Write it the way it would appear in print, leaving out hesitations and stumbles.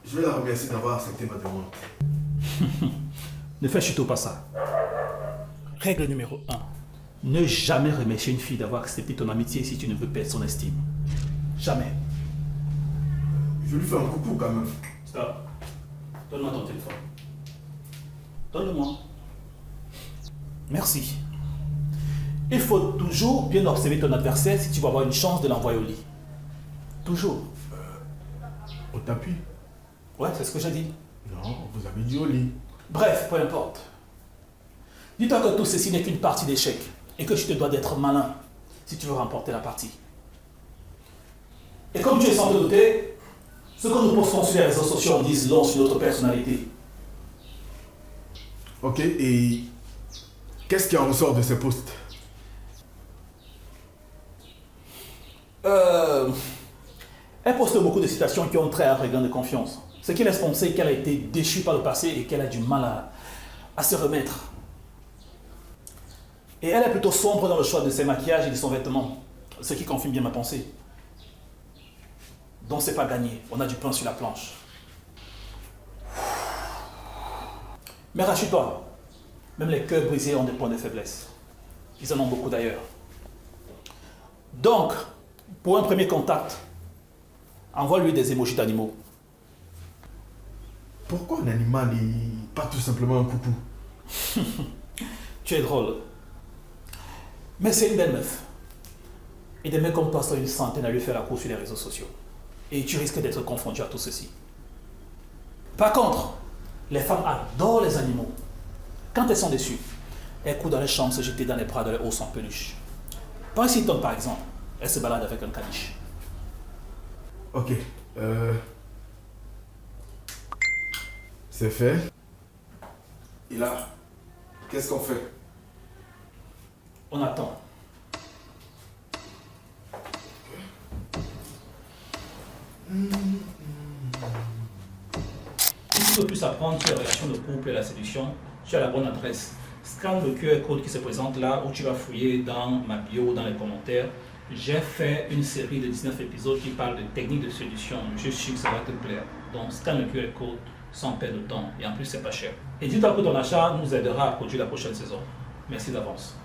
Je vais la remercier d'avoir accepté ma demande. Ne fais surtout pas ça. Règle numéro 1. Ne jamais remercier une fille d'avoir accepté ton amitié si tu ne veux perdre son estime. Jamais. Je lui fais un coucou quand même. Stop. Donne-moi ton téléphone. Donne-le-moi. Merci. Il faut toujours bien observer ton adversaire si tu vas avoir une chance de l'envoyer au lit. Toujours. Au tapis? Ouais, c'est ce que j'ai dit. Non, vous avez dit au lit. Bref, peu importe. Dis-toi que tout ceci n'est qu'une partie d'échec et que tu te dois d'être malin si tu veux remporter la partie. Et comme tu es sans te douter, ce que nous postons sur les réseaux sociaux en disent long sur notre personnalité. Ok, et qu'est-ce qui en ressort de ces posts? Elle poste beaucoup de citations qui ont trait à un regain de confiance. Ce qui laisse penser qu'elle a été déchue par le passé et qu'elle a du mal à se remettre. Et elle est plutôt sombre dans le choix de ses maquillages et de son vêtement. Ce qui confirme bien ma pensée. Donc c'est pas gagné. On a du pain sur la planche. Mais rassure-toi. Même les cœurs brisés ont des points de faiblesse. Ils en ont beaucoup d'ailleurs. Donc, pour un premier contact, envoie-lui des émojis d'animaux. Pourquoi un animal et pas tout simplement un coucou? Tu es drôle. Mais c'est une belle meuf. Et des mecs comme toi sont une centaine à lui faire la course sur les réseaux sociaux. Et tu risques d'être confondu à tout ceci. Par contre, les femmes adorent les animaux. Quand elles sont déçues, elles courent dans les chambres se jeter dans les bras de leurs ours en peluche. Paris-Hilton, par exemple, elle se balade avec un caniche. Ok, c'est fait. Et là, qu'est-ce qu'on fait? On attend. Si tu veux plus apprendre sur les relations de couple et la séduction, tu as la bonne adresse. Scanne le QR code qui se présente là où tu vas fouiller dans ma bio, dans les commentaires. J'ai fait une série de 19 épisodes qui parlent de techniques de séduction. Je suis sûr que ça va te plaire. Donc scanne le QR code sans perdre de temps. Et en plus, c'est pas cher. Et dis-toi que ton achat nous aidera à produire la prochaine saison. Merci d'avance.